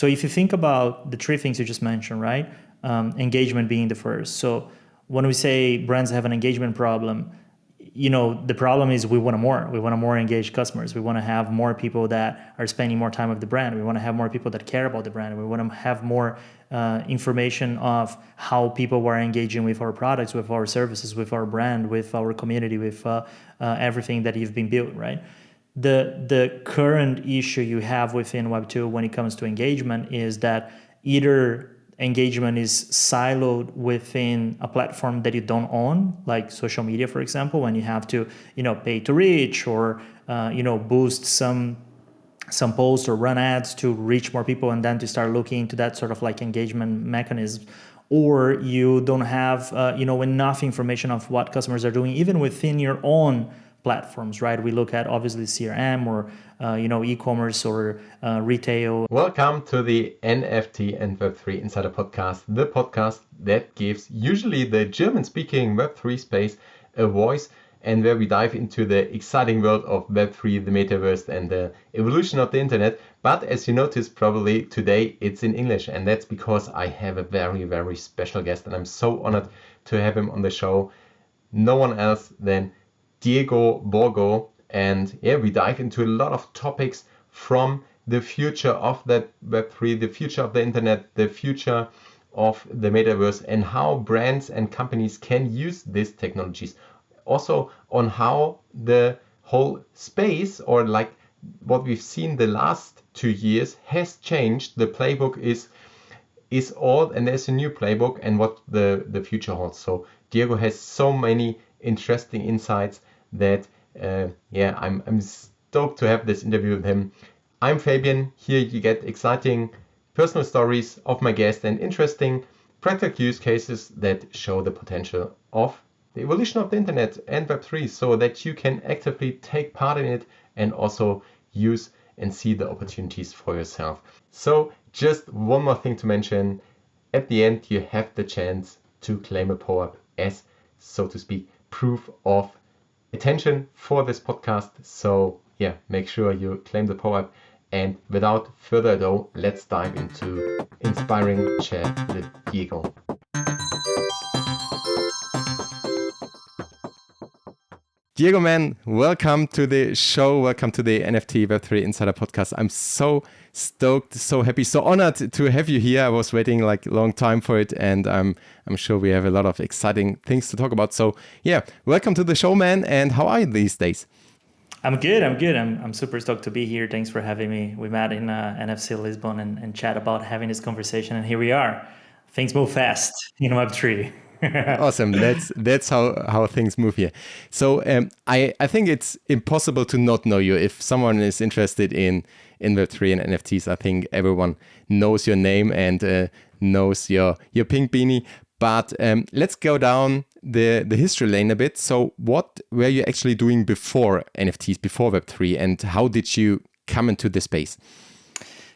So if you think about the three things you just mentioned, right? Engagement being the first. So when we say brands have an engagement problem, the problem is we want more engaged customers. We want to have more people that are spending more time with the brand. We want to have more people that care about the brand. We want to have more information of how people were engaging with our products, with our services, with our brand, with our community, with everything that you've been built, right? The current issue you have within Web2 when it comes to engagement is that either engagement is siloed within a platform that you don't own, like social media, for example, when you have to, pay to reach or, boost some posts or run ads to reach more people and then to start looking into that sort of like engagement mechanism. Or you don't have, enough information of what customers are doing, even within your own platforms, right? We look at obviously CRM or, e-commerce or retail. Welcome to the NFT and Web3 Insider Podcast, the podcast that gives usually the German-speaking Web3 space a voice and where we dive into the exciting world of Web3, the metaverse and the evolution of the internet. But as you noticed probably today, it's in English, and that's because I have a very, very special guest and I'm so honored to have him on the show. No one else than Diego Borgo, and we dive into a lot of topics from the future of that Web3, the future of the internet, the future of the metaverse, and how brands and companies can use these technologies. Also on how the whole space, or like what we've seen the last 2 years, has changed. The playbook is old and there's a new playbook, and what the future holds. So Diego has so many interesting insights that I'm stoked to have this interview with him. I'm Fabian. Here you get exciting personal stories of my guest and interesting practical use cases that show the potential of the evolution of the internet and Web3, so that you can actively take part in it and also use and see the opportunities for yourself. So just one more thing to mention. At the end, you have the chance to claim a POAP as, so to speak, proof of attention for this podcast. So make sure you claim the POAP. And without further ado, let's dive into inspiring chat with Diego. Diego, man, welcome to the show. Welcome to the NFT Web3 Insider Podcast. I'm so stoked, so happy, so honored to have you here. I was waiting like a long time for it, and I'm sure we have a lot of exciting things to talk about. So welcome to the show, man. And how are you these days? I'm good. I'm super stoked to be here. Thanks for having me. We met in NFC Lisbon and chat about having this conversation, and here we are. Things move fast in Web3. Awesome. That's how things move here. So I think it's impossible to not know you. If someone is interested in Web3 and NFTs, I think everyone knows your name and knows your pink beanie. But let's go down the history lane a bit. So what were you actually doing before NFTs, before Web3, and how did you come into this space?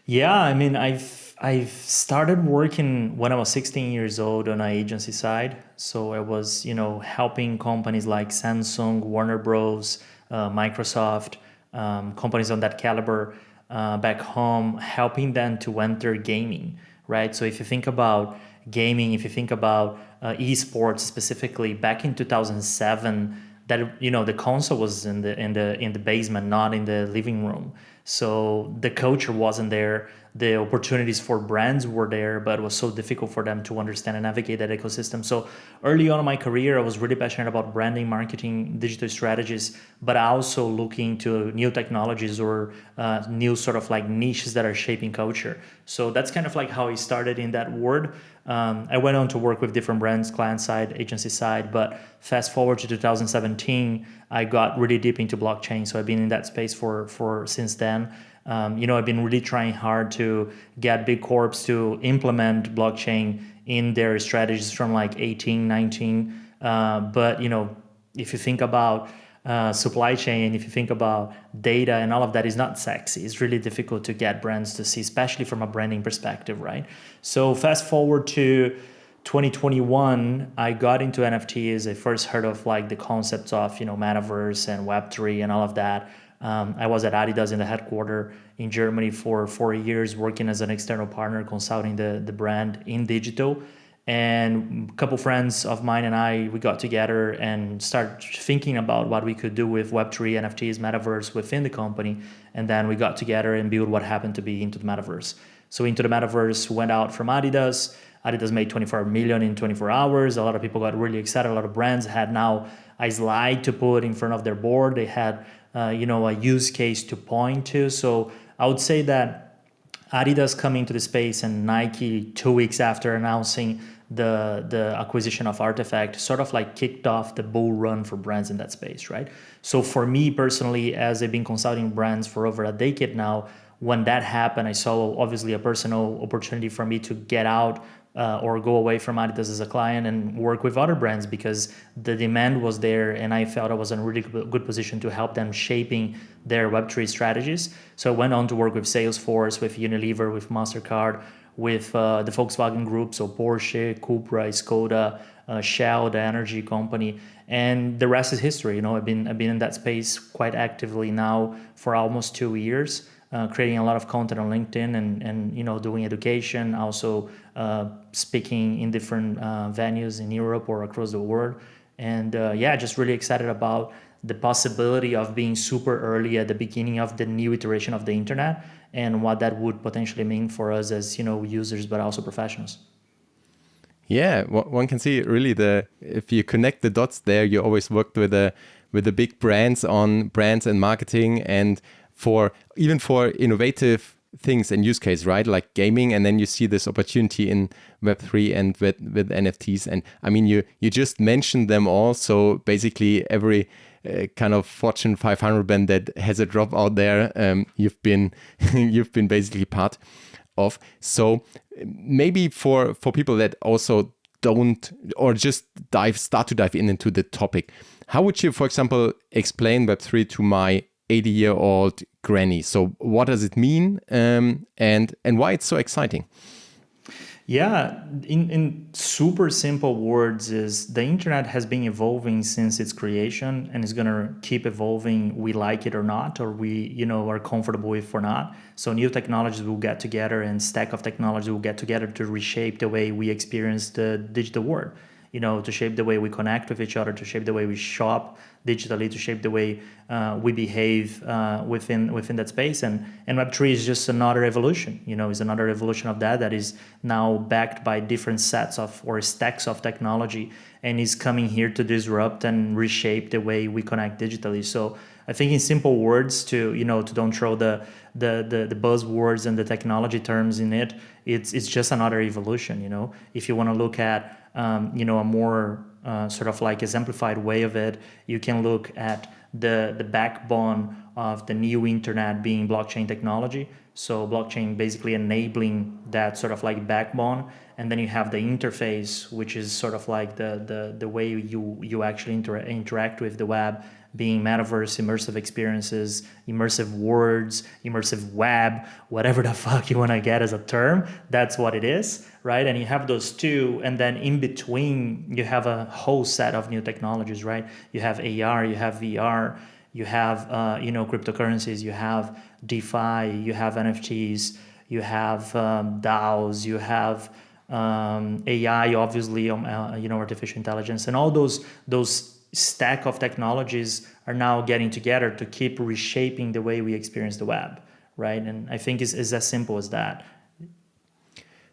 Yeah, I mean, I've started working when I was 16 years old on an agency side. So I was, helping companies like Samsung, Warner Bros, Microsoft, companies on that caliber back home, helping them to enter gaming, right? So if you think about gaming, if you think about esports specifically, back in 2007, that the console was in the basement, not in the living room. So the culture wasn't there. The opportunities for brands were there, but it was so difficult for them to understand and navigate that ecosystem. So early on in my career, I was really passionate about branding, marketing, digital strategies, but also looking to new technologies or new sort of like niches that are shaping culture. So that's kind of like how I started in that world. I went on to work with different brands, client side, agency side, but fast forward to 2017, I got really deep into blockchain. So I've been in that space for since then. I've been really trying hard to get big corps to implement blockchain in their strategies from like 18, 19. But if you think about supply chain, if you think about data and all of that is not sexy. It's really difficult to get brands to see, especially from a branding perspective, right? So fast forward to 2021, I got into NFTs. I first heard of like the concepts of, metaverse and Web3 and all of that. I was at Adidas in the headquarter in Germany for 4 years, working as an external partner, consulting the brand in digital. And a couple friends of mine and I, we got together and started thinking about what we could do with Web3, NFTs, metaverse within the company. And then we got together and built what happened to be Into the Metaverse. So Into the Metaverse went out from Adidas. Adidas made 24 million in 24 hours. A lot of people got really excited. A lot of brands had now a slide to put in front of their board. They had, a use case to point to. So I would say that Adidas coming to the space and Nike 2 weeks after announcing the acquisition of Artifact sort of like kicked off the bull run for brands in that space, right? So for me personally, as I've been consulting brands for over a decade now, when that happened, I saw obviously a personal opportunity for me to get out or go away from Adidas as a client and work with other brands because the demand was there and I felt I was in a really good position to help them shaping their Web3 strategies. So I went on to work with Salesforce, with Unilever, with MasterCard, with the Volkswagen Group, so Porsche, Cupra, Skoda, Shell, the energy company, and the rest is history. I've been in that space quite actively now for almost 2 years. Creating a lot of content on LinkedIn and doing education, also speaking in different venues in Europe or across the world. And just really excited about the possibility of being super early at the beginning of the new iteration of the internet and what that would potentially mean for us as users, but also professionals. Yeah, one can see really if you connect the dots there, you always worked with the big brands on brands and marketing and for innovative things and use case, right? Like gaming, and then you see this opportunity in Web3 and with NFTs. And I mean, you just mentioned them all. So basically every kind of Fortune 500 brand that has a drop out there, you've been basically part of. So maybe for people that also don't or just start to dive into the topic, how would you, for example, explain Web3 to my 80-year-old granny? So what does it mean and why it's so exciting? Yeah, in super simple words is the internet has been evolving since its creation and is going to keep evolving, we like it or not, or we are comfortable with or not. So new technologies will get together and stack of technology will get together to reshape the way we experience the digital world, to shape the way we connect with each other, to shape the way we shop digitally, to shape the way we behave within that space. And Web3 is just another evolution, is another evolution of that is now backed by different sets of or stacks of technology and is coming here to disrupt and reshape the way we connect digitally. So I think in simple words to don't throw the buzzwords and the technology terms in it, it's just another evolution. If you want to look at a more sort of like exemplified way of it, you can look at the backbone of the new internet being blockchain technology. So blockchain basically enabling that sort of like backbone, and then you have the interface, which is sort of like the way you actually interact with the web, being metaverse, immersive experiences, immersive words, immersive web, whatever the fuck you want to get as a term, that's what it is, right? And you have those two, and then in between you have a whole set of new technologies, right? You have AR, you have VR, you have cryptocurrencies, you have DeFi, you have NFTs, you have DAOs, you have AI, obviously, artificial intelligence, and all those stack of technologies are now getting together to keep reshaping the way we experience the web, right? And I think it's as simple as that.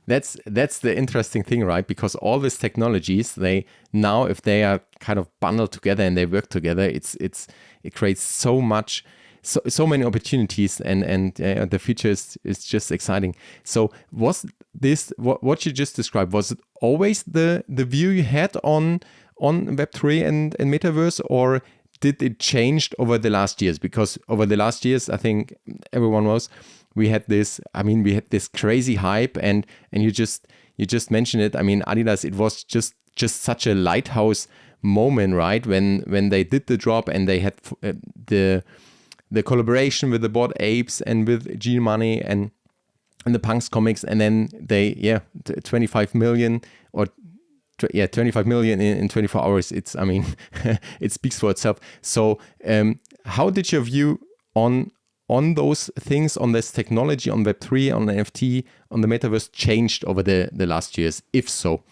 That's the interesting thing, right? Because all these technologies, they now, if they are kind of bundled together and they work together, it creates so many opportunities, and the future is just exciting. So was this what you just described? Was it always the view you had on Web3 and metaverse, or did it change over the last years? Because over the last years, I think everyone knows we had this crazy hype, and you just mentioned it. I mean, Adidas, it was just such a lighthouse moment, right? When they did the drop and they had the collaboration with the Bored Apes and with G Money and the Punks comics, and then they 25 million or 25 million in 24 hours. It speaks for itself. So how did your view on those things, on this technology, on Web3, on NFT, on the metaverse changed over the last years? If so.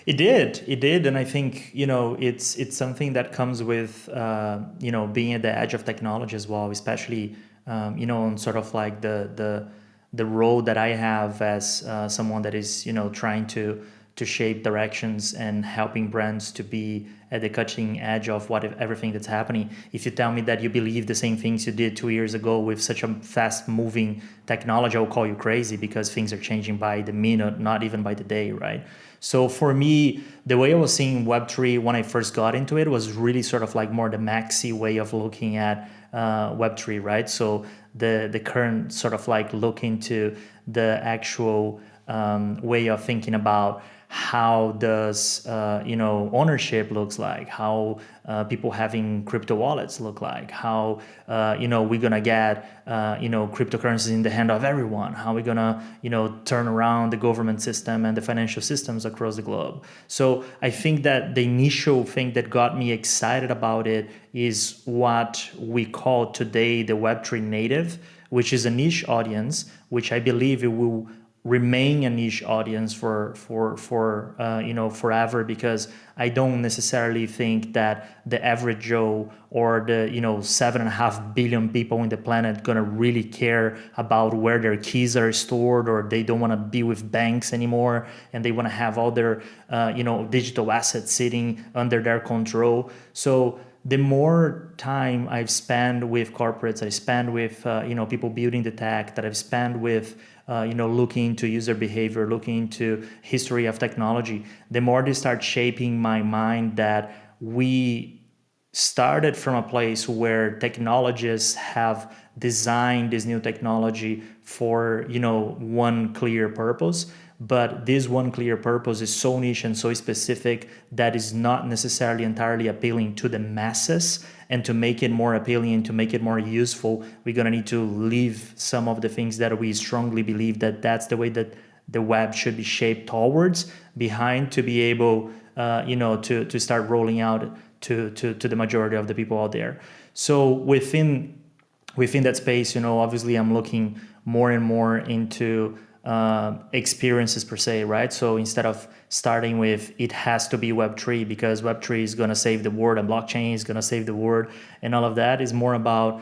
It did, and I think it's something that comes with being at the edge of technology as well, especially on sort of like the role that I have as someone that is trying to shape directions and helping brands to be at the cutting edge of everything that's happening. If you tell me that you believe the same things you did 2 years ago with such a fast moving technology, I'll call you crazy, because things are changing by the minute, not even by the day, right? So for me, the way I was seeing Web3 when I first got into it was really sort of like more the maxi way of looking at Web3, right? So the current sort of like look into the actual way of thinking about how does ownership looks like, how people having crypto wallets look like, how we're gonna get cryptocurrencies in the hand of everyone, how we're gonna turn around the government system and the financial systems across the globe. So I think that the initial thing that got me excited about it is what we call today the Web3 native, which is a niche audience, which I believe it will remain a niche audience for forever, because I don't necessarily think that the average Joe or the 7.5 billion people in the planet gonna really care about where their keys are stored, or they don't want to be with banks anymore and they want to have all their digital assets sitting under their control. So the more time I've spent with corporates, I spend with people building the tech, that I've spent with looking into user behavior, looking into history of technology, the more they start shaping my mind that we started from a place where technologists have designed this new technology for one clear purpose, but this one clear purpose is so niche and so specific that is not necessarily entirely appealing to the masses. And to make it more appealing and to make it more useful, we're going to need to leave some of the things that we strongly believe that that's the way that the web should be shaped towards behind, to be able to start rolling out to the majority of the people out there. So within that space, obviously I'm looking more and more into experiences per se, right? So instead of starting with it has to be Web3 because Web3 is going to save the world and blockchain is going to save the world and all of that, is more about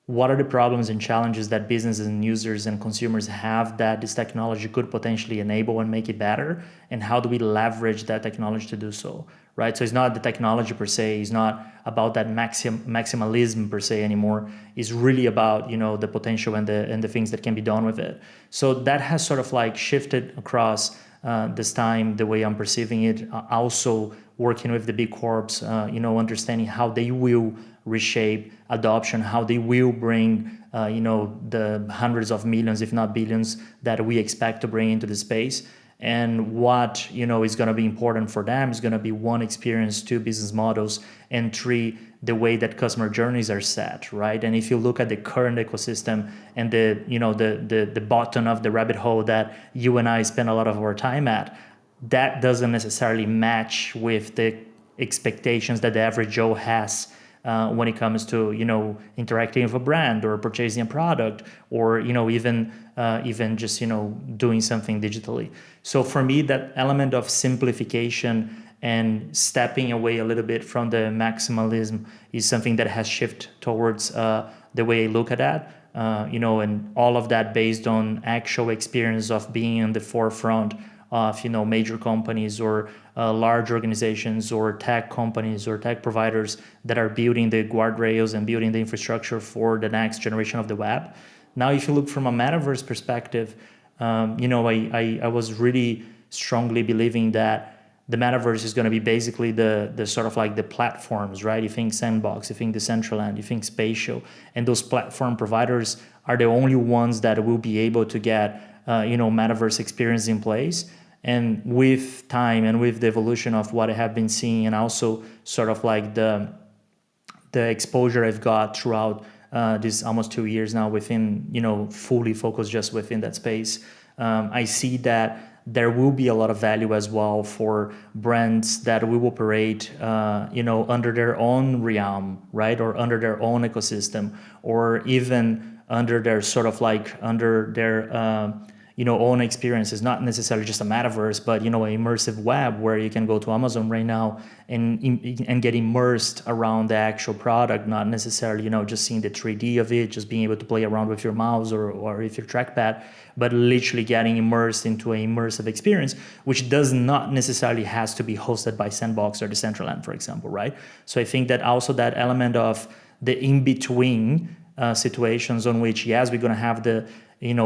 what are the problems and challenges that businesses and users and consumers have that this technology could potentially enable and make it better, and how do we leverage that technology to do so, right? So it's not the technology per se, it's not about that maximalism per se anymore. It's really about the potential and the things that can be done with it. So that has sort of like shifted across this time, the way I'm perceiving it. Also working with the big corps, understanding how they will reshape adoption, how they will bring the hundreds of millions, if not billions, that we expect to bring into the space. And what is going to be important for them is going to be, one, experience, two, business models, and three, the way that customer journeys are set, right? And if you look at the current ecosystem and the bottom of the rabbit hole that you and I spend a lot of our time at, that doesn't necessarily match with the expectations that the average Joe has when it comes to interacting with a brand or purchasing a product, or even just doing something digitally. So for me, that element of simplification and stepping away a little bit from the maximalism is something that has shifted towards the way I look at that. And all of that based on actual experience of being in the forefront of major companies or large organizations or tech companies or tech providers that are building the guardrails and building the infrastructure for the next generation of the web. Now, if you look from a metaverse perspective, I was really strongly believing that the metaverse is going to be basically the sort of like the platforms, right? You think Sandbox, you think Decentraland, you think Spatial, and those platform providers are the only ones that will be able to get metaverse experience in place. And with time and with the evolution of what I have been seeing, and also sort of like the exposure I've got throughout this almost 2 years now within, fully focused just within that space, I see that there will be a lot of value as well for brands that will operate, under their own realm, right? Or under their own ecosystem, or even under their under their, own experiences, not necessarily just a metaverse, but, an immersive web where you can go to Amazon right now and get immersed around the actual product, not necessarily, just seeing the 3D of it, just being able to play around with your mouse or with your trackpad, but literally getting immersed into an immersive experience, which does not necessarily has to be hosted by Sandbox or Decentraland, for example, right? So I think that also that element of the in-between situations on which, yes, we're going to have the,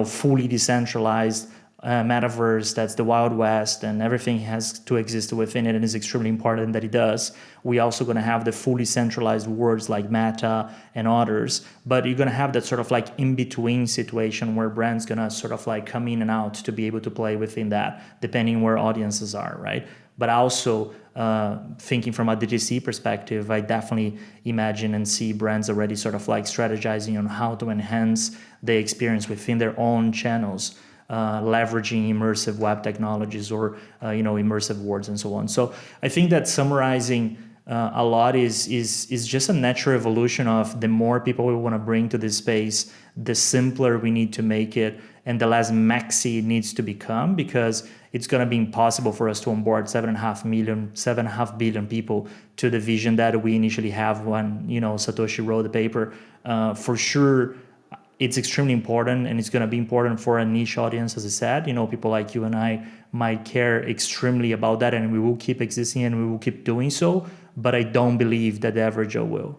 fully decentralized metaverse that's the Wild West and everything has to exist within it and is extremely important that it does. We also going to have the fully centralized words like Meta and others, but you're going to have that sort of like in-between situation where brands going to sort of like come in and out to be able to play within that, depending where audiences are, right? But also thinking from a DTC perspective, I definitely imagine and see brands already sort of like strategizing on how to enhance the experience within their own channels, leveraging immersive web technologies or immersive words and so on. So I think that summarizing a lot is just a natural evolution of the more people we want to bring to this space, the simpler we need to make it, and the less maxi it needs to become, because it's going to be impossible for us to onboard 7.5 billion people to the vision that we initially have when Satoshi wrote the paper. For sure, it's extremely important, and it's going to be important for a niche audience, as I said. People like you and I might care extremely about that, and we will keep existing and we will keep doing so. But I don't believe that the average Joe will.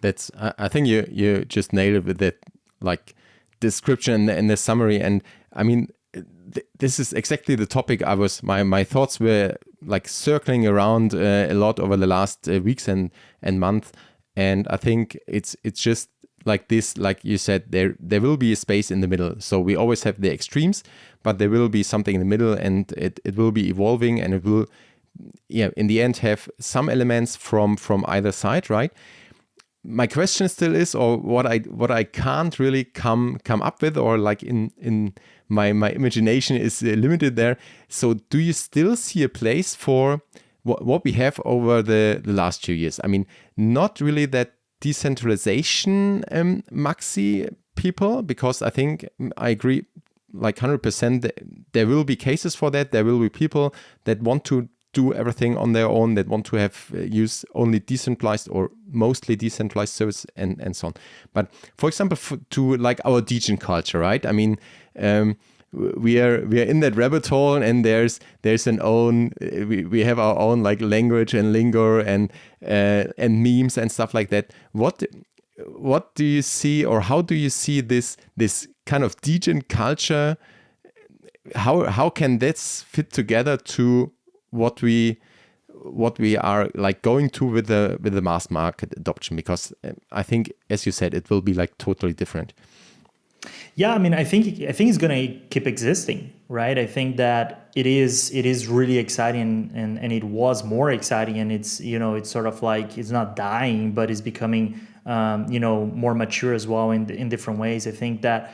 I think you just nailed it with that, like, description and the summary. And I mean, this is exactly the topic my thoughts were like circling around a lot over the last weeks and months. And I think it's just like this, like you said, there will be a space in the middle. So we always have the extremes, but there will be something in the middle, and it will be evolving, and it will, in the end have some elements from either side, right? My question still is, or what I can't really come up with, or like in my imagination is limited there. So do you still see a place for what we have over the last few years? I mean, not really that decentralization maxi people, because I think I agree like 100% that there will be cases for that. There will be people that want to do everything on their own, that want to have use only decentralized or mostly decentralized service and so on. But for example, to like our degen culture, right? I mean, we are in that rabbit hole, and there's an own we have our own like language and lingo and memes and stuff like that. What do you see, or how do you see this kind of degen culture? How can this fit together to what we are like going to with the mass market adoption? Because I think, as you said, it will be like totally different. Yeah, I mean, I think it's going to keep existing, right? I think that it is really exciting, and it was more exciting, and it's it's sort of like it's not dying, but it's becoming more mature as well in different ways. I think that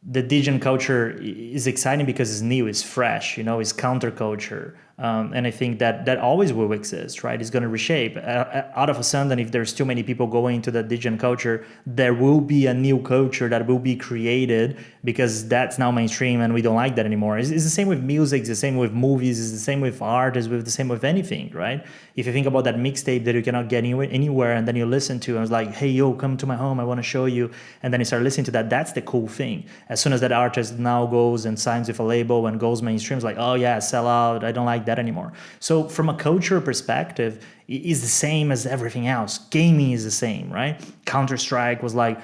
the degen culture is exciting because it's new, it's fresh, it's counterculture. And I think that always will exist, right? It's going to reshape. Out of a sudden, if there's too many people going into the degen culture, there will be a new culture that will be created because that's now mainstream and we don't like that anymore. It's the same with music, it's the same with movies, it's the same with art, it's the same with anything, right? If you think about that mixtape that you cannot get anywhere and then you listen to and it's like, hey, yo, come to my home, I want to show you. And then you start listening to that, that's the cool thing. As soon as that artist now goes and signs with a label and goes mainstream, it's like, oh yeah, sell out, I don't like that anymore. So from a culture perspective, it is the same as everything else. Gaming is the same, right? Counter-Strike was like,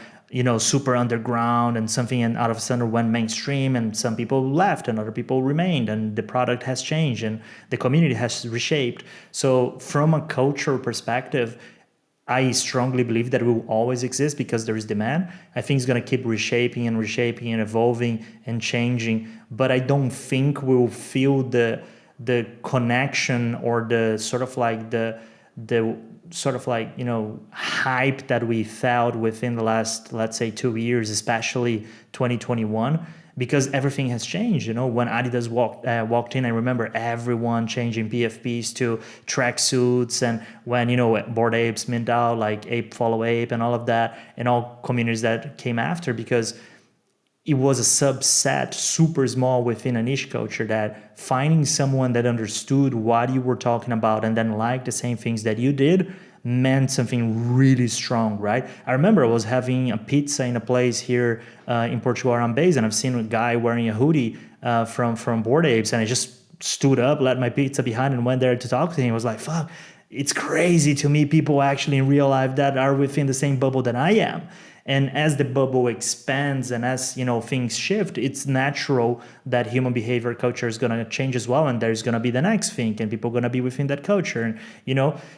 super underground and something, and out of a sudden went mainstream, and some people left and other people remained, and the product has changed and the community has reshaped. So from a cultural perspective, I strongly believe that it will always exist because there is demand. I think it's going to keep reshaping and evolving and changing, but I don't think we'll feel the connection or the sort of like the sort of like hype that we felt within the last, let's say, 2 years, especially 2021, because everything has changed. When Adidas walked in, I remember everyone changing PFPs to tracksuits, and when Bored Apes mint out, like Ape Follow Ape and all of that, and all communities that came after, because it was a subset, super small within a niche culture, that finding someone that understood what you were talking about and then liked the same things that you did meant something really strong, right? I remember I was having a pizza in a place here in Portugal where I'm based, and I've seen a guy wearing a hoodie from Bored Apes, and I just stood up, left my pizza behind, and went there to talk to him. I was like, fuck, it's crazy to me people actually in real life that are within the same bubble that I am. And as the bubble expands and as things shift, it's natural that human behavior culture is going to change as well, and there's going to be the next thing, and people are going to be within that culture. And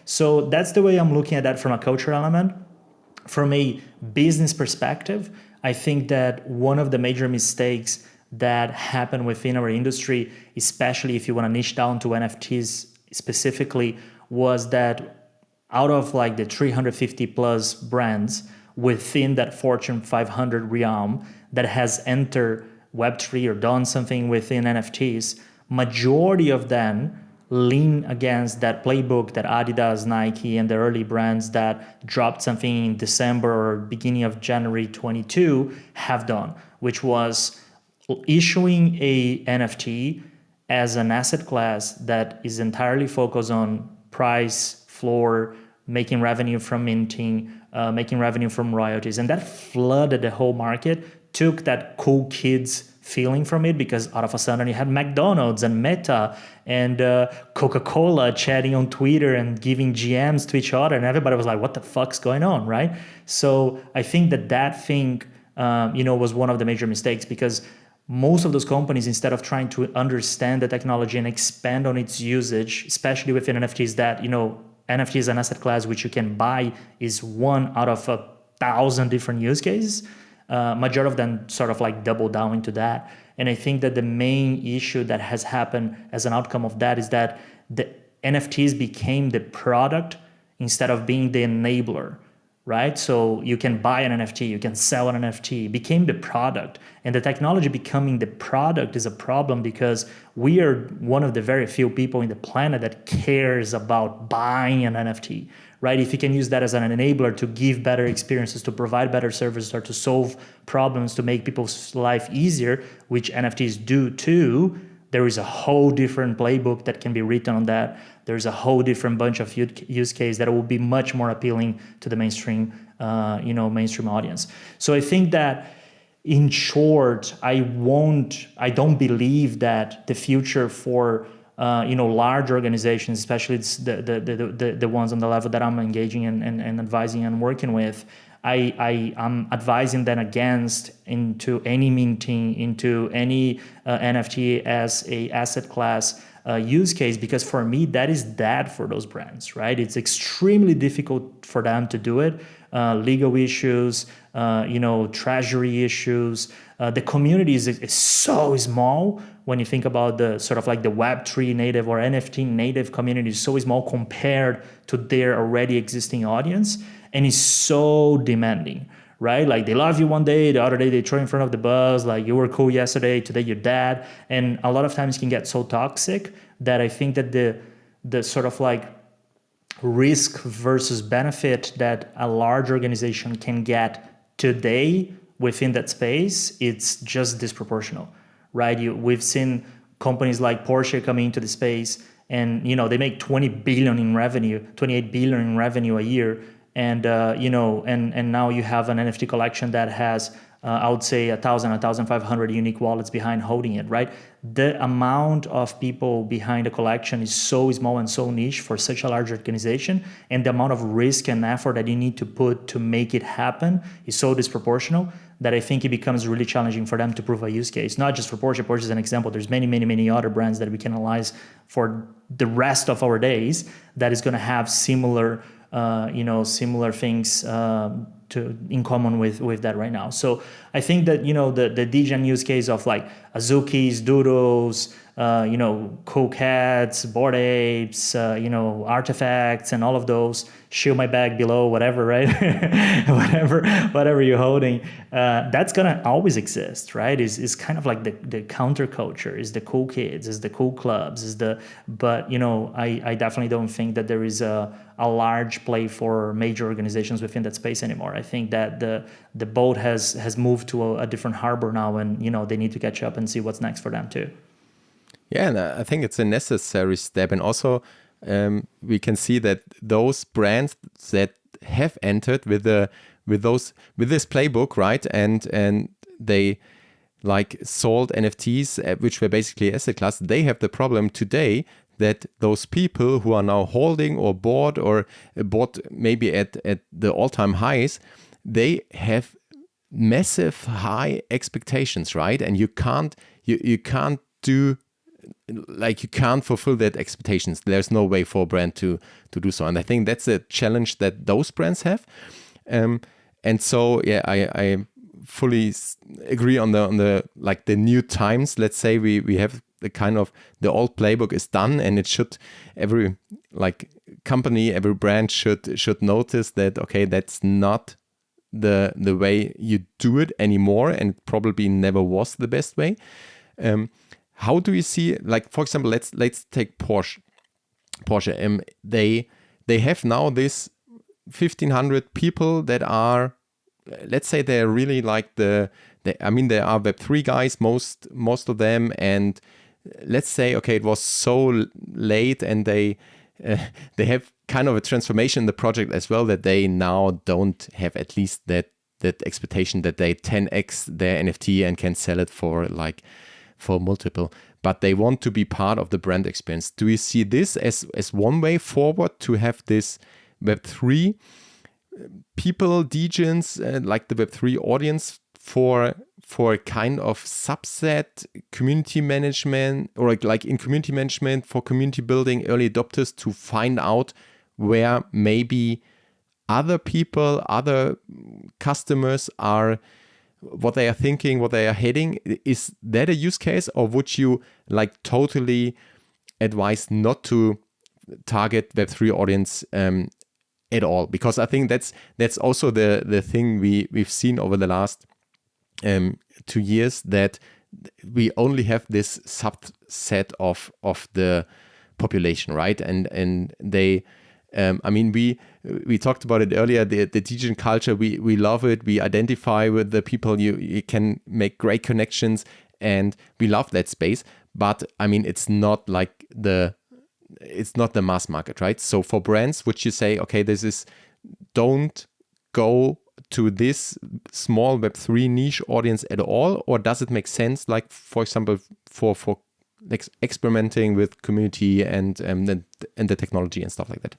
so that's the way I'm looking at that from a cultural element. From a business perspective, I think that one of the major mistakes that happen within our industry, especially if you want to niche down to NFTs specifically, was that out of like the 350 plus brands within that Fortune 500 realm that has entered Web3 or done something within NFTs, majority of them lean against that playbook that Adidas, Nike, and the early brands that dropped something in December or beginning of January 22 have done, which was issuing a NFT as an asset class that is entirely focused on price, floor, making revenue from minting, making revenue from royalties. And that flooded the whole market, took that cool kids feeling from it, because out of a sudden you had McDonald's and Meta and Coca-Cola chatting on Twitter and giving GMs to each other, and everybody was like, what the fuck's going on, right? So I think that thing, was one of the major mistakes, because most of those companies, instead of trying to understand the technology and expand on its usage, especially within NFTs, that, NFT is an asset class which you can buy, is one out of 1,000 different use cases. Majority of them sort of like double down into that. And I think that the main issue that has happened as an outcome of that is that the NFTs became the product instead of being the enabler, right? So you can buy an NFT, you can sell an NFT, it became the product. And the technology becoming the product is a problem, because we are one of the very few people in the planet that cares about buying an NFT, right? If you can use that as an enabler to give better experiences, to provide better services, or to solve problems, to make people's life easier, which NFTs do too, there is a whole different playbook that can be written on that. There's a whole different bunch of use case that will be much more appealing to the mainstream audience. So I think that, in short, I don't believe that the future for large organizations, especially the ones on the level that I'm engaging and advising and working with, I'm advising them against into any minting, into any NFT as a asset class use case, because for me that is dead for those brands, right? It's extremely difficult for them to do it. Legal issues, treasury issues. The community is so small when you think about the sort of like the Web3 native or NFT native community is so small compared to their already existing audience, and is so demanding, right? Like they love you one day, the other day they throw in front of the bus, like you were cool yesterday, today you're dead. And a lot of times can get so toxic that I think that the sort of like risk versus benefit that a large organization can get today within that space, it's just disproportional, right? We've seen companies like Porsche coming into the space, and they make 20 billion in revenue, 28 billion in revenue a year, and and now you have an NFT collection that has I would say 1,500 unique wallets behind holding it, right? The amount of people behind the collection is so small and so niche for such a large organization, and the amount of risk and effort that you need to put to make it happen is so disproportional that I think it becomes really challenging for them to prove a use case. Not just for Porsche. Porsche is an example. There's many other brands that we can analyze for the rest of our days that is going to have similar things in common with that right now. So I think that the DGen use case of like Azukis, Doodles, cool cats, bored apes, artifacts, and all of those. Shield my bag below, whatever, right? whatever you're holding, that's gonna always exist, right? Is kind of like the counterculture, is the cool kids, is the cool clubs, but I definitely don't think that there is a large play for major organizations within that space anymore. I think that the boat has moved to a different harbor now, and they need to catch up and see what's next for them too. Yeah, and I think it's a necessary step. And also, we can see that those brands that have entered with this playbook, right, and they like sold NFTs, which were basically asset class. They have the problem today that those people who are now holding or bought maybe at the all-time highs, they have massive high expectations, right? And you can't do, like, you can't fulfill that expectations. There's no way for a brand to do so. And I think that's a challenge that those brands have. And so, yeah, I fully agree on the like the new times. Let's say we have the kind of, the old playbook is done, and it should, every like company, every brand should notice that, okay, that's not the way you do it anymore, and probably never was the best way. How do you see, like, for example, let's take Porsche. They have now this 1,500 people that are, let's say, they're really like they are Web3 guys, most of them, and let's say, okay, it was so late, and they have kind of a transformation in the project as well, that they now don't have at least that expectation that they 10x their NFT and can sell it for multiple, but they want to be part of the brand experience. Do you see this as one way forward to have this Web3 people, degens, like the Web3 audience, for a kind of subset community management, or like in community management for community building, early adopters, to find out where maybe other people, other customers are, what they are thinking, what they are heading? Is that a use case, or would you like totally advise not to target Web3 audience at all? Because I think that's also the thing we've seen over the last 2 years, that we only have this subset of the population, right? And they, we talked about it earlier, the degen culture, we love it. We identify with the people, you can make great connections, and we love that space. But I mean, it's not the mass market, right? So for brands, would you say, okay, don't go to this small Web3 niche audience at all? Or does it make sense, like, for example, for like experimenting with community and the technology and stuff like that?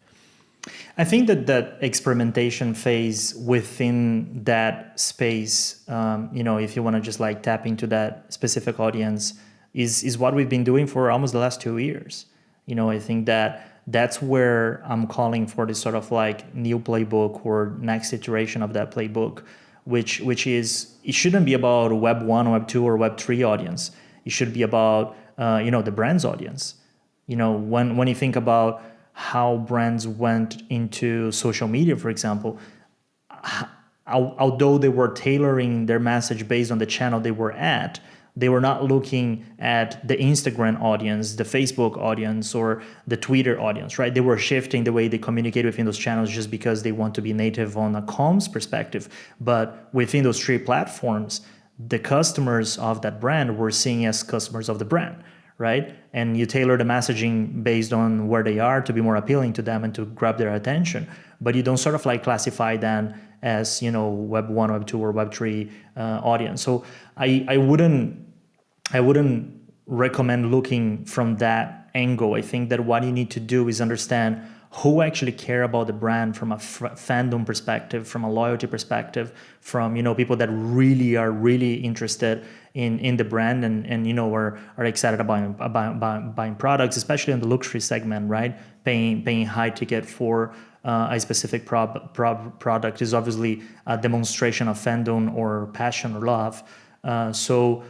I think that experimentation phase within that space, if you want to just like tap into that specific audience, is what we've been doing for almost the last 2 years. I think that's where I'm calling for this sort of like new playbook or next iteration of that playbook, which is, it shouldn't be about Web 1, Web 2, or Web 3 audience. It should be about, the brand's audience. When you think about how brands went into social media, for example, although they were tailoring their message based on the channel they were at, they were not looking at the Instagram audience, the Facebook audience, or the Twitter audience, right? They were shifting the way they communicate within those channels just because they want to be native on a comms perspective. But within those 3 platforms, the customers of that brand were seen as customers of the brand, right? And you tailor the messaging based on where they are to be more appealing to them and to grab their attention. But you don't sort of like classify them as, Web 1, Web 2, or Web 3 audience. So I wouldn't recommend looking from that angle. I think that what you need to do is understand who actually care about the brand from a fandom perspective, from a loyalty perspective, from people that really are really interested in the brand and are excited about buying products, especially in the luxury segment, right? Paying high ticket for a specific product is obviously a demonstration of fandom or passion or love. So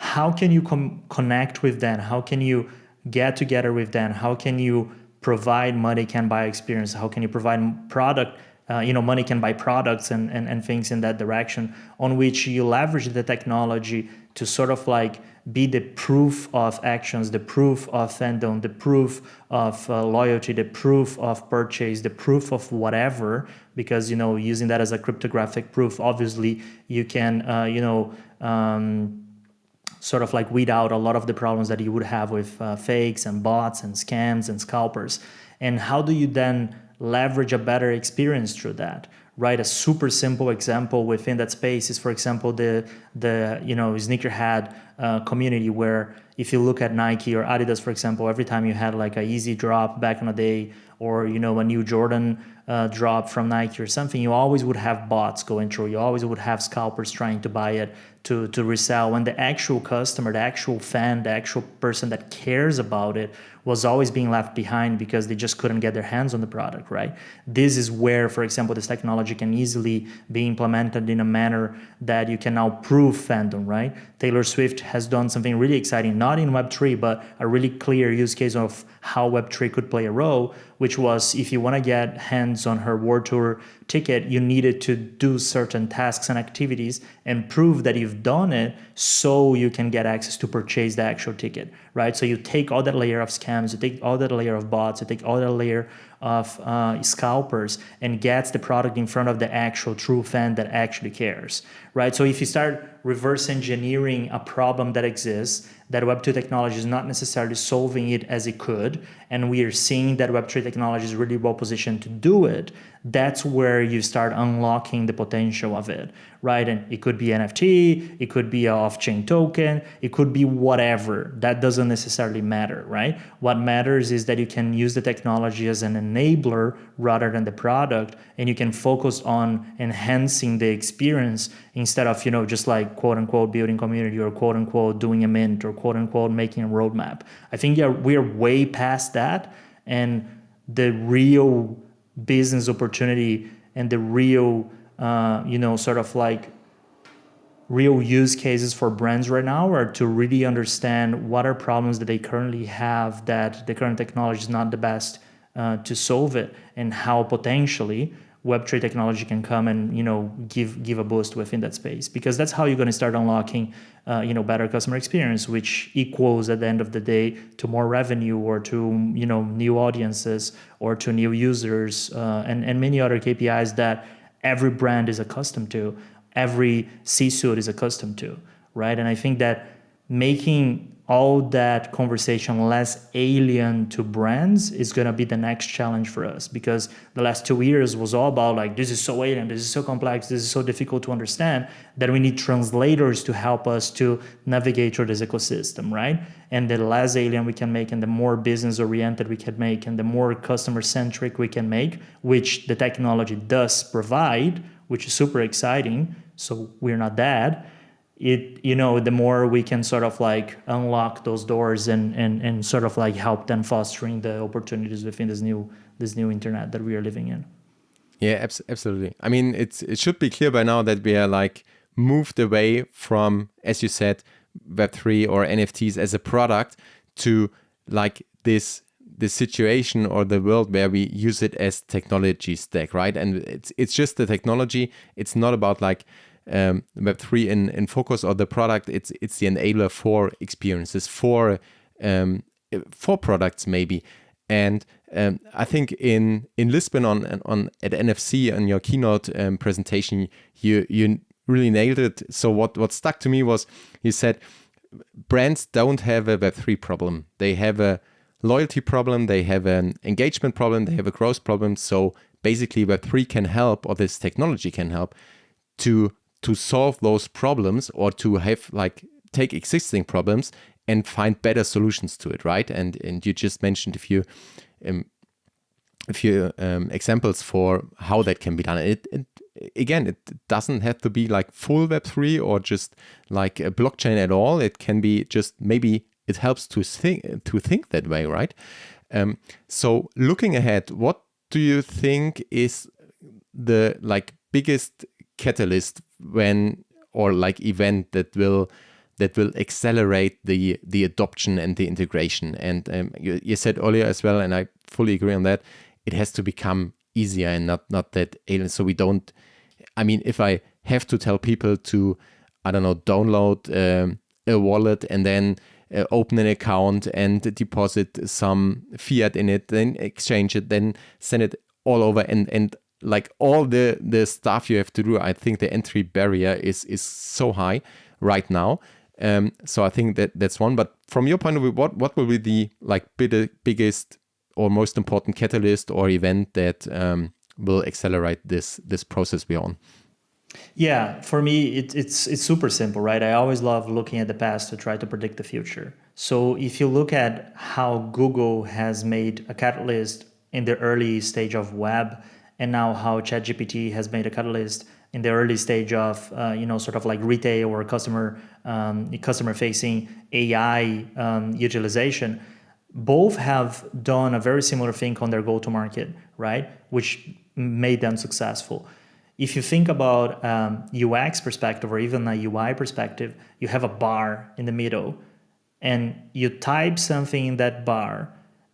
how can you connect with them? How can you get together with them? How can you provide money can buy experience? How can you provide product? Money can buy products and things in that direction, on which you leverage the technology to sort of like be the proof of actions, the proof of fandom, the proof of loyalty, the proof of purchase, the proof of whatever. Because using that as a cryptographic proof, obviously you can sort of like weed out a lot of the problems that you would have with fakes and bots and scams and scalpers. And how do you then leverage a better experience through that? Right, a super simple example within that space is, for example, the sneakerhead community, where if you look at Nike or Adidas, for example, every time you had like a easy drop back in the day, or a new Jordan drop from Nike or something, you always would have bots going through. You always would have scalpers trying to buy it to resell, when the actual customer, the actual fan, the actual person that cares about it was always being left behind because they just couldn't get their hands on the product, right? This is where, for example, this technology can easily be implemented in a manner that you can now prove fandom, right? Taylor Swift has done something really exciting, not in Web3, but a really clear use case of how Web3 could play a role, which was, if you want to get hands on her World Tour ticket, you needed to do certain tasks and activities and prove that you've done it so you can get access to purchase the actual ticket, right? So you take all that layer of scams, you take all that layer of bots, you take all that layer of scalpers, and gets the product in front of the actual true fan that actually cares, right? So if you start reverse engineering a problem that exists, that Web2 technology is not necessarily solving it as it could, and we are seeing that Web3 technology is really well positioned to do it, that's where you start unlocking the potential of it, right? And it could be NFT, it could be an off-chain token, it could be whatever. That doesn't necessarily matter, right? What matters is that you can use the technology as an enabler rather than the product, and you can focus on enhancing the experience instead of, just like quote unquote building community, or quote unquote doing a mint, or quote unquote making a roadmap. I think we are way past that, and the real business opportunity and the real, sort of like real use cases for brands right now are to really understand what are problems that they currently have that the current technology is not the best to solve it, and how potentially Web3 technology can come and give a boost within that space, because that's how you're going to start unlocking better customer experience, which equals at the end of the day to more revenue, or to new audiences, or to new users, and many other KPIs that every brand is accustomed to, every C-suite is accustomed to, right? And I think that making all that conversation less alien to brands is going to be the next challenge for us, because the last 2 years was all about like, this is so alien, this is so complex, this is so difficult to understand, that we need translators to help us to navigate through this ecosystem, right? And the less alien we can make, and the more business oriented we can make, and the more customer centric we can make, which the technology does provide, which is super exciting. So we're not dead. The more we can sort of like unlock those doors and sort of like help them fostering the opportunities within this new internet that we are living in. Yeah, absolutely. I mean, it should be clear by now that we are like moved away from, as you said, Web3 or NFTs as a product, to like this situation or the world where we use it as technology stack, right? And it's just the technology. It's not about like Web3 in focus, or the product. It's the enabler for experiences, for products maybe. And I think in Lisbon on at NFC on your keynote presentation, you really nailed it. So what stuck to me was, you said brands don't have a Web3 problem. They have a loyalty problem, they have an engagement problem, they have a growth problem. So basically Web3 can help, or this technology can help to solve those problems, or to have like take existing problems and find better solutions to it, right? And you just mentioned a few examples for how that can be done. It doesn't have to be like full Web3 or just like a blockchain at all. It can be just, maybe it helps to think that way, right? So looking ahead, what do you think is the like biggest catalyst or like event that will that will accelerate the adoption and the integration. And you said earlier as well, and I fully agree on that, it has to become easier and not that alien. So we don't, I mean, if I have to tell people to, I don't know, download a wallet and then open an account and deposit some fiat in it, then exchange it, then send it all over, and like all the stuff you have to do, I think the entry barrier is so high right now. So I think that's one. But from your point of view, what will be the like biggest or most important catalyst or event that will accelerate this process we're on? Yeah, for me, it's super simple, right? I always love looking at the past to try to predict the future. So if you look at how Google has made a catalyst in the early stage of web, and now how ChatGPT has made a catalyst in the early stage of sort of like retail or customer facing AI utilization, both have done a very similar thing on their go-to-market, right? Which made them successful. If you think about UX perspective or even a UI perspective, you have a bar in the middle and you type something in that bar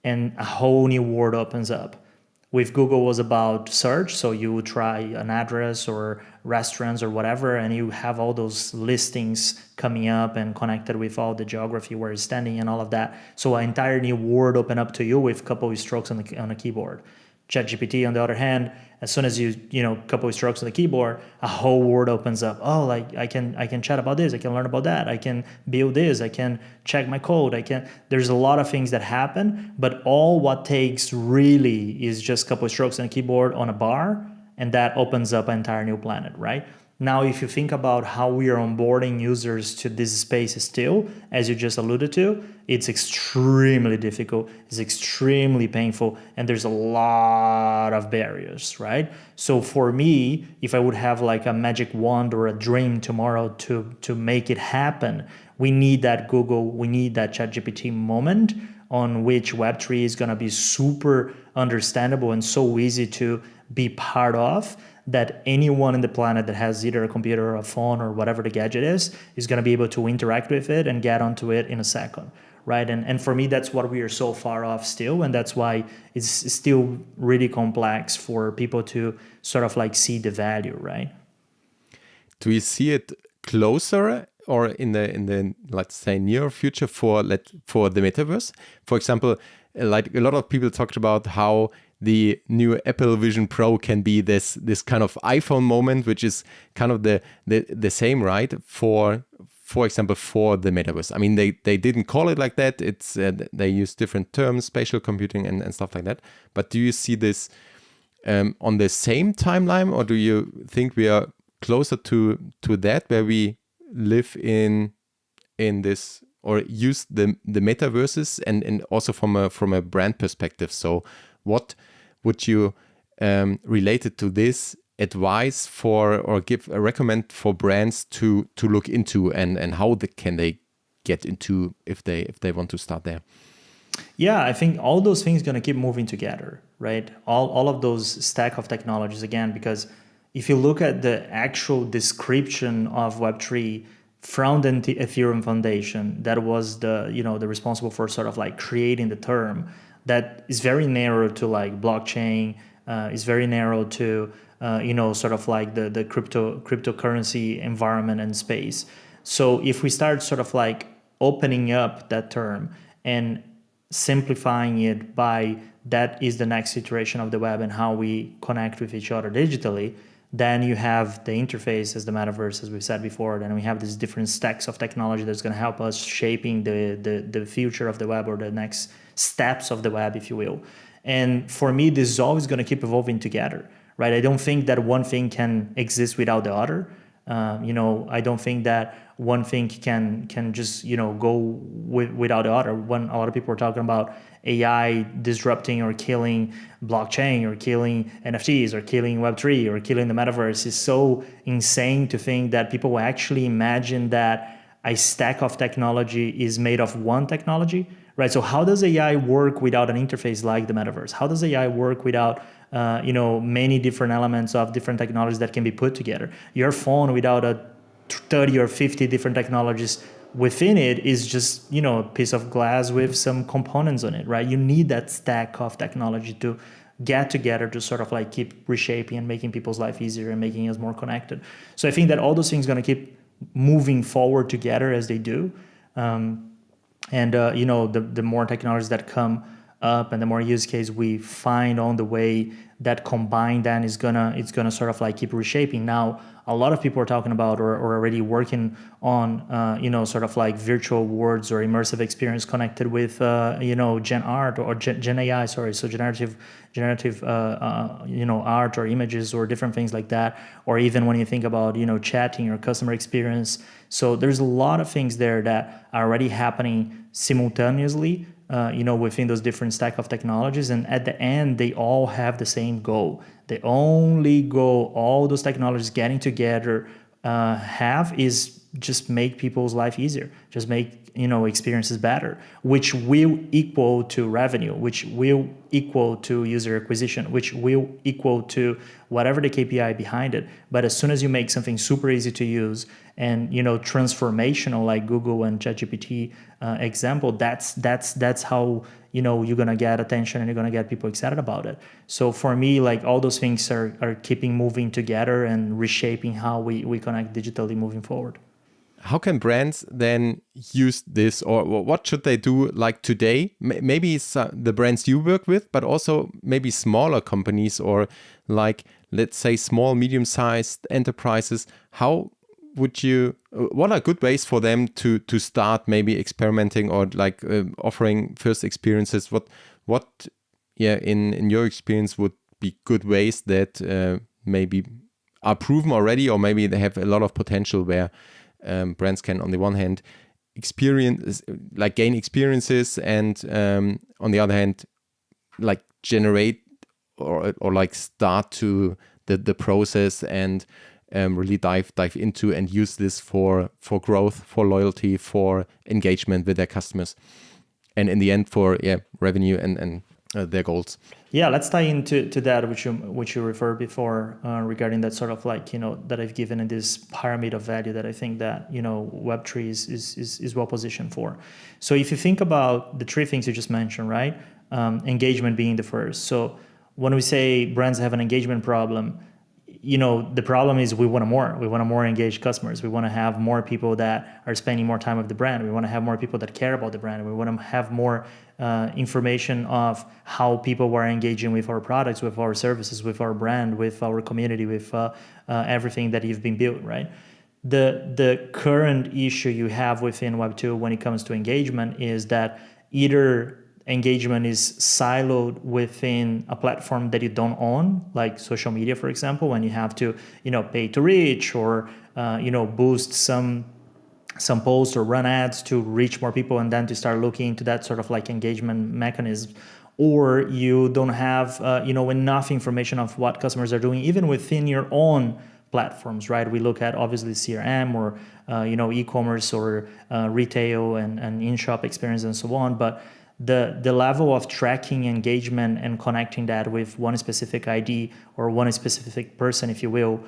and a whole new world opens up. With Google was about search, so you would try an address or restaurants or whatever, and you have all those listings coming up and connected with all the geography where it's standing and all of that. So an entire new world open up to you with a couple of strokes on the keyboard. ChatGPT, on the other hand, as soon as you couple of strokes on the keyboard, a whole world opens up. Oh, like I can chat about this, I can learn about that, I can build this, I can check my code, there's a lot of things that happen, but all what takes really is just a couple of strokes on a keyboard on a bar, and that opens up an entire new planet, right? Now, if you think about how we are onboarding users to this space still, as you just alluded to, it's extremely difficult, it's extremely painful, and there's a lot of barriers, right? So for me, if I would have like a magic wand or a dream tomorrow to make it happen, we need that Google, we need that ChatGPT moment on which Web3 is going to be super understandable and so easy to be part of, that anyone in the planet that has either a computer or a phone or whatever the gadget is going to be able to interact with it and get onto it in a second, right? And for me, that's what we are so far off still, and that's why it's still really complex for people to sort of like see the value, right? Do you see it closer or in the let's say near future for the metaverse? For example, like a lot of people talked about how the new Apple Vision Pro can be this kind of iPhone moment, which is kind of the same, right? For example, for the metaverse. I mean, they didn't call it like that. It's they use different terms, spatial computing and stuff like that. But do you see this on the same timeline, or do you think we are closer to that, where we live in this or use the metaverses and also from a brand perspective? So what would you related to this advise for or recommend for brands to look into, and how can they get into if they want to start there? Yeah, I think all those things going to keep moving together, right? All of those stack of technologies again, because if you look at the actual description of Web3 from the Ethereum Foundation, that was the responsible for sort of like creating the term, that is very narrow to like blockchain, is very narrow to sort of like the cryptocurrency environment and space. So if we start sort of like opening up that term and simplifying it by that is the next iteration of the web and how we connect with each other digitally, then you have the interface as the metaverse, as we've said before. Then we have these different stacks of technology that's going to help us shaping the future of the web, or the next steps of the web, if you will. And for me, this is always going to keep evolving together, right? I don't think that one thing can exist without the other. I don't think that one thing can just go without the other. When a lot of people are talking about AI disrupting or killing blockchain or killing NFTs or killing Web3 or killing the metaverse, is so insane to think that people will actually imagine that a stack of technology is made of one technology, right? So how does AI work without an interface like the metaverse? How does AI work without many different elements of different technologies that can be put together? Your phone without a 30 or 50 different technologies within it is just, a piece of glass with some components on it, right? You need that stack of technology to get together to sort of like keep reshaping and making people's life easier and making us more connected. So I think that all those things are going to keep moving forward together as they do. And the more technologies that come up and the more use case we find on the way, that combined then it's gonna sort of like keep reshaping. Now a lot of people are talking about or already working on sort of like virtual worlds or immersive experience connected with gen art or gen AI, sorry, so generative art or images or different things like that, or even when you think about chatting or customer experience. So there's a lot of things there that are already happening simultaneously, within those different stack of technologies. And at the end, they all have the same goal. The only goal all those technologies getting together have is just make people's life easier, just make experiences better, which will equal to revenue, which will equal to user acquisition, which will equal to whatever the KPI behind it. But as soon as you make something super easy to use and transformational, like Google and ChatGPT example, that's how you're gonna get attention and you're gonna get people excited about it. So for me, like all those things are keeping moving together and reshaping how we connect digitally moving forward. How can brands then use this, or what should they do like today? Maybe it's the brands you work with, but also maybe smaller companies or like, let's say, small, medium-sized enterprises. How would you, what are good ways for them to start maybe experimenting or like offering first experiences? What in your experience would be good ways that maybe are proven already, or maybe they have a lot of potential where brands can, on the one hand, gain experiences, and on the other hand, like generate or like start to the process and really dive into and use this for growth, for loyalty, for engagement with their customers, and in the end for revenue and their goals. Yeah, let's tie into that which you referred before regarding that sort of like that I've given in this pyramid of value that I think that Web3 is well positioned for. So if you think about the three things you just mentioned, right? Engagement being the first. So when we say brands have an engagement problem, the problem is we want more engaged customers. We want to have more people that are spending more time with the brand. We want to have more people that care about the brand. We want to have more information of how people were engaging with our products, with our services, with our brand, with our community, with everything that you've been built, right? The current issue you have within Web2 when it comes to engagement is that either engagement is siloed within a platform that you don't own, like social media, for example, when you have to, pay to reach or, boost some posts or run ads to reach more people and then to start looking into that sort of like engagement mechanism. Or you don't have, enough information of what customers are doing, even within your own platforms, right? We look at obviously CRM or, e-commerce or retail and in-shop experience and so on. But the level of tracking engagement and connecting that with one specific ID or one specific person, if you will,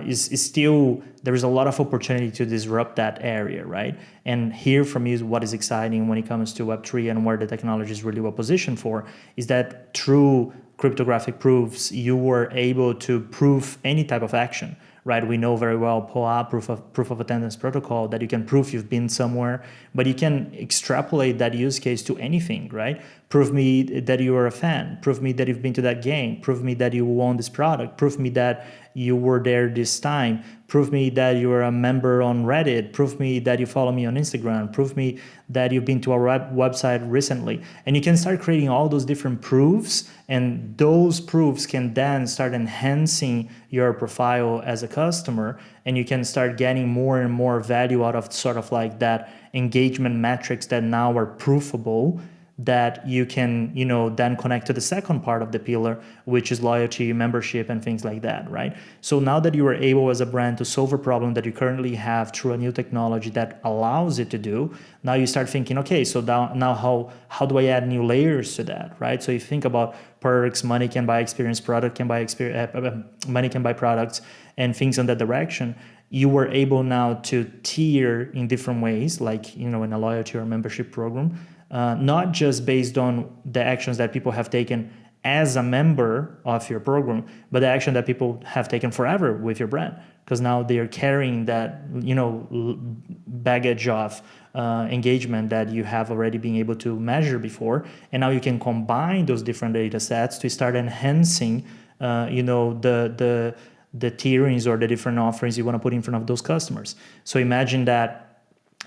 is still, there is a lot of opportunity to disrupt that area, right? And here from you, what is exciting when it comes to Web3 and where the technology is really well positioned for is that through cryptographic proofs, you were able to prove any type of action, right? We know very well POAP, proof of attendance protocol, that you can prove you've been somewhere, but you can extrapolate that use case to anything, right? Prove me that you are a fan. Prove me that you've been to that game. Prove me that you won this product. Prove me that you were there this time. Prove me that you are a member on Reddit. Prove me that you follow me on Instagram. Prove me that you've been to our website recently. And you can start creating all those different proofs, and those proofs can then start enhancing your profile as a customer, and you can start getting more and more value out of sort of like that engagement metrics that now are proofable, that you can, then connect to the second part of the pillar, which is loyalty, membership, and things like that, right? So now that you are able as a brand to solve a problem that you currently have through a new technology that allows it to do, now you start thinking, okay, so now how do I add new layers to that, right? So you think about perks, money can buy experience, product can buy experience, money can buy products, and things in that direction. you were able now to tier in different ways, like, in a loyalty or membership program, not just based on the actions that people have taken as a member of your program, but the action that people have taken forever with your brand, because now they are carrying that, baggage of engagement that you have already been able to measure before, and now you can combine those different data sets to start enhancing, the tierings or the different offerings you want to put in front of those customers. So imagine that,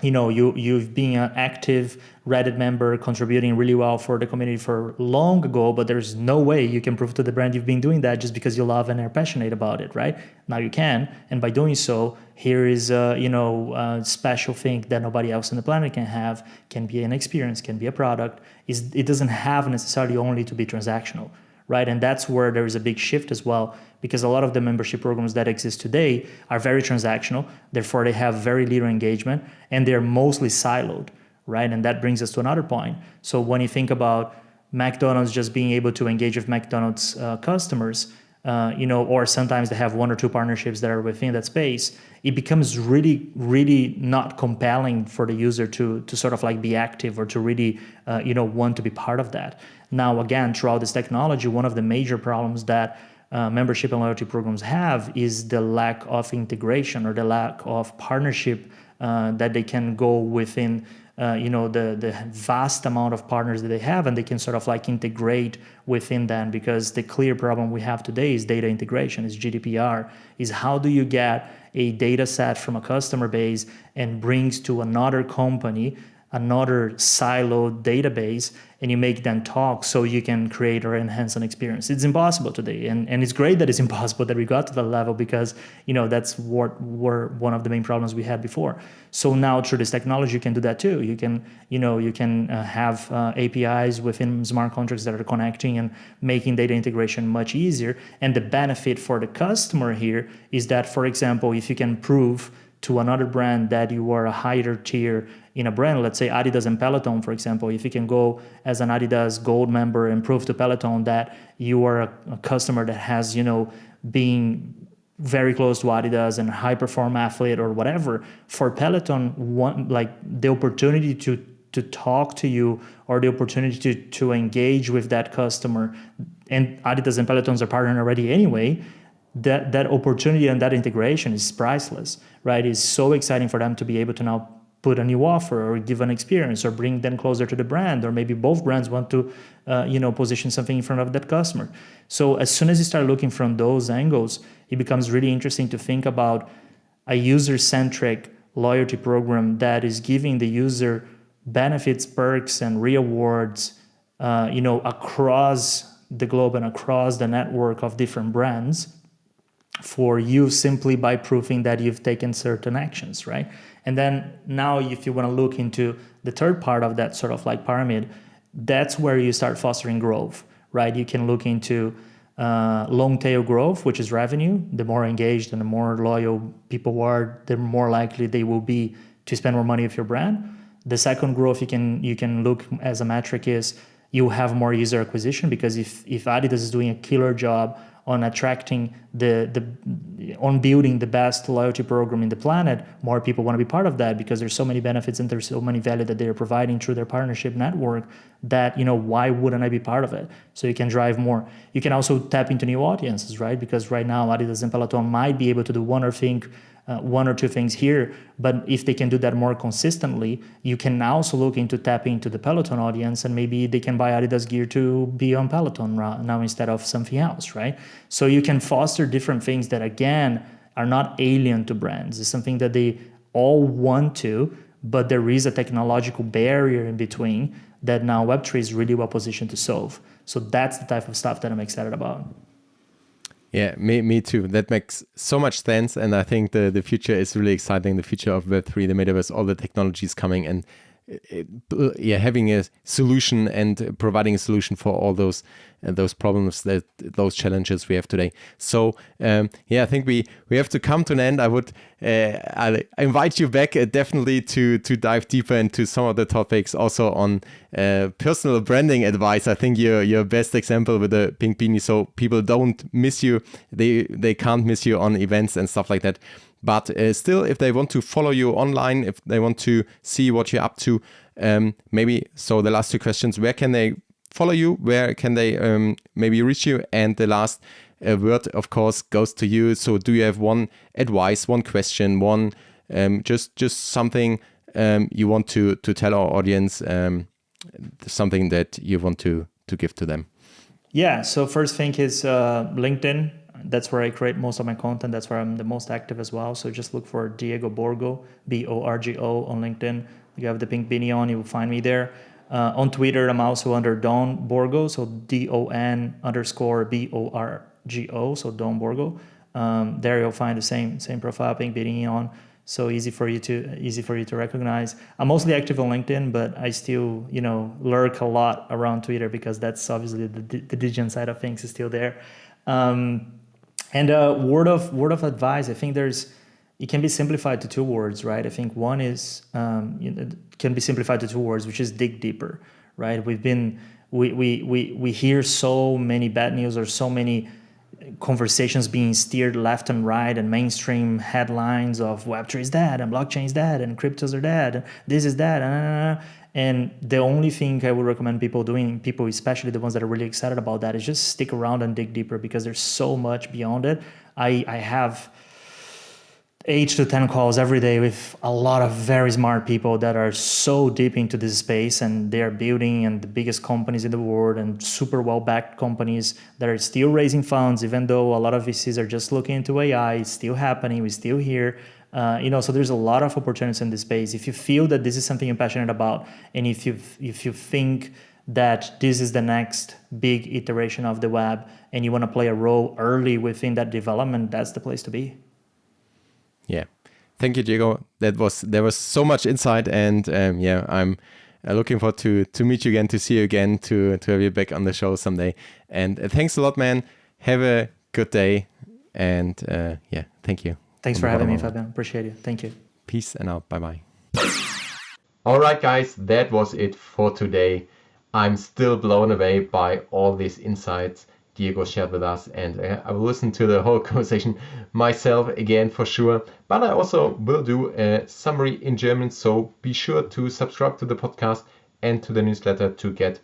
you've been an active Reddit member, contributing really well for the community for long ago, but there's no way you can prove to the brand you've been doing that just because you love and are passionate about it, right? Now you can, and by doing so, here is a special thing that nobody else on the planet can have. Can be an experience, can be a product. It doesn't have necessarily only to be transactional, right? And that's where there is a big shift as well, because a lot of the membership programs that exist today are very transactional, therefore they have very little engagement, and they're mostly siloed, right? And that brings us to another point. So when you think about McDonald's just being able to engage with McDonald's customers, or sometimes they have one or two partnerships that are within that space, it becomes really, really not compelling for the user to sort of like be active or to really, want to be part of that. Now, again, throughout this technology, one of the major problems that membership and loyalty programs have is the lack of integration or the lack of partnership that they can go within the vast amount of partners that they have, and they can sort of like integrate within them, because the clear problem we have today is data integration, is GDPR, is how do you get a data set from a customer base and brings to another company another siloed database, and you make them talk so you can create or enhance an experience. It's impossible today. And it's great that it's impossible that we got to that level, because, that's what were one of the main problems we had before. So now through this technology, you can do that too. You can, have APIs within smart contracts that are connecting and making data integration much easier. And the benefit for the customer here is that, for example, if you can prove to another brand that you are a higher tier in a brand, let's say Adidas and Peloton, for example, if you can go as an Adidas Gold member and prove to Peloton that you are a customer that has, been very close to Adidas and high perform athlete or whatever, for Peloton, the opportunity to talk to you, or the opportunity to engage with that customer, and Adidas and Pelotons are partnering already anyway, that opportunity and that integration is priceless, right? It's so exciting for them to be able to now put a new offer or give an experience or bring them closer to the brand, or maybe both brands want to, position something in front of that customer. So as soon as you start looking from those angles, it becomes really interesting to think about a user-centric loyalty program that is giving the user benefits, perks, and rewards, across the globe and across the network of different brands, for you simply by proving that you've taken certain actions, right? And then now if you want to look into the third part of that sort of like pyramid, that's where you start fostering growth, right? You can look into long tail growth, which is revenue. The more engaged and the more loyal people are, the more likely they will be to spend more money with your brand. The second growth you can look as a metric is you have more user acquisition, because if Adidas is doing a killer job on attracting on building the best loyalty program in the planet, more people want to be part of that, because there's so many benefits and there's so many value that they're providing through their partnership network that, why wouldn't I be part of it? So you can drive more. You can also tap into new audiences, right? Because right now Adidas and Peloton might be able to do one or two things here, but if they can do that more consistently, you can also look into tapping into the Peloton audience, and maybe they can buy Adidas gear to be on Peloton now instead of something else, right? So you can foster different things that, again, are not alien to brands. It's something that they all want to, but there is a technological barrier in between that now Web3 is really well positioned to solve. So that's the type of stuff that I'm excited about. Yeah, me too. That makes so much sense. And I think the future is really exciting. The future of Web3, the metaverse, all the technologies coming, and having a solution and providing a solution for all those problems, those challenges we have today. So I think we have to come to an end. I invite you back definitely to dive deeper into some of the topics, also on personal branding advice. I think you're best example with the pink beanie, so people don't miss you. They can't miss you on events and stuff like that. But still, if they want to follow you online, if they want to see what you're up to, maybe, so the last two questions, where can they follow you? Where can they maybe reach you? And the last word, of course, goes to you. So do you have one advice, one question, one just something you want to tell our audience, something that you want to give to them? Yeah, so first thing is LinkedIn. That's where I create most of my content. That's where I'm the most active as well. So just look for Diego Borgo, Borgo on LinkedIn. You have the pink beanie on, you will find me there. On Twitter, I'm also under Don Borgo, so Don_Borgo, so Don Borgo. There you'll find the same profile, pink beanie on. So easy for you to recognize. I'm mostly active on LinkedIn, but I still, lurk a lot around Twitter because that's obviously the digital side of things is still there. And word of advice, I think it can be simplified to two words, right? I think one is can be simplified to two words, which is dig deeper, right? We hear so many bad news or so many conversations being steered left and right, and mainstream headlines of Web3 is dead and blockchain is dead and cryptos are dead and this is dead. And the only thing I would recommend people especially the ones that are really excited about that, is just stick around and dig deeper, because there's so much beyond it. I have 8 to 10 calls every day with a lot of very smart people that are so deep into this space, and they are building and the biggest companies in the world and super well-backed companies that are still raising funds, even though a lot of VCs are just looking into AI. It's still happening. We're still here. So there's a lot of opportunities in this space. If you feel that this is something you're passionate about, and if you think that this is the next big iteration of the web and you want to play a role early within that development, that's the place to be. Yeah. Thank you, Diego. There was so much insight, and I'm looking forward to meet you again, to see you again, to have you back on the show someday. And thanks a lot, man. Have a good day, and thank you. Thanks for having me, Fabian. Appreciate it. Thank you. Peace and out. Bye-bye. All right, guys, that was it for today. I'm still blown away by all these insights Diego shared with us, and I will listen to the whole conversation myself again for sure. But I also will do a summary in German, so be sure to subscribe to the podcast and to the newsletter to get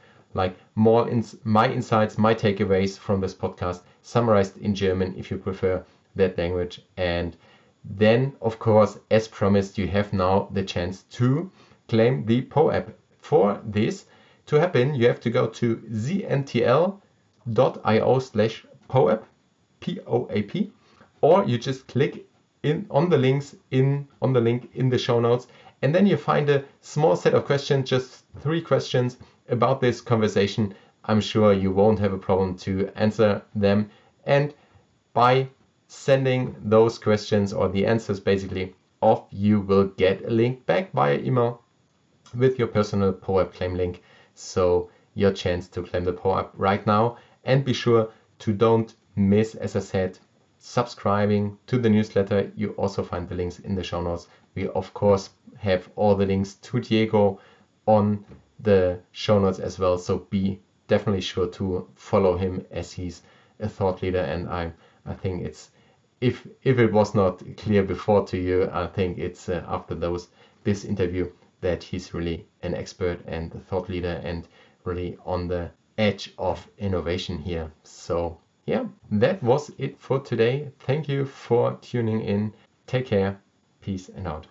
more my insights, my takeaways from this podcast summarized in German if you prefer that language. And then, of course, as promised, you have now the chance to claim the POAP. For this to happen, you have to go to zntl.io/POAP, POAP, or you just click on the link in the show notes, and then you find a small set of questions, just 3 questions about this conversation. I'm sure you won't have a problem to answer them, and by sending those questions or the answers basically off, you will get a link back via email with your personal POAP claim link. So your chance to claim the POAP right now. And be sure to don't miss, as I said, subscribing to the newsletter. You also find the links in the show notes. We of course have all the links to Diego on the show notes as well. So be definitely sure to follow him, as he's a thought leader. And I think it's, if it was not clear before to you, I think it's after this interview that he's really an expert and a thought leader and really on the edge of innovation here. So yeah, that was it for today. Thank you for tuning in. Take care. Peace and out.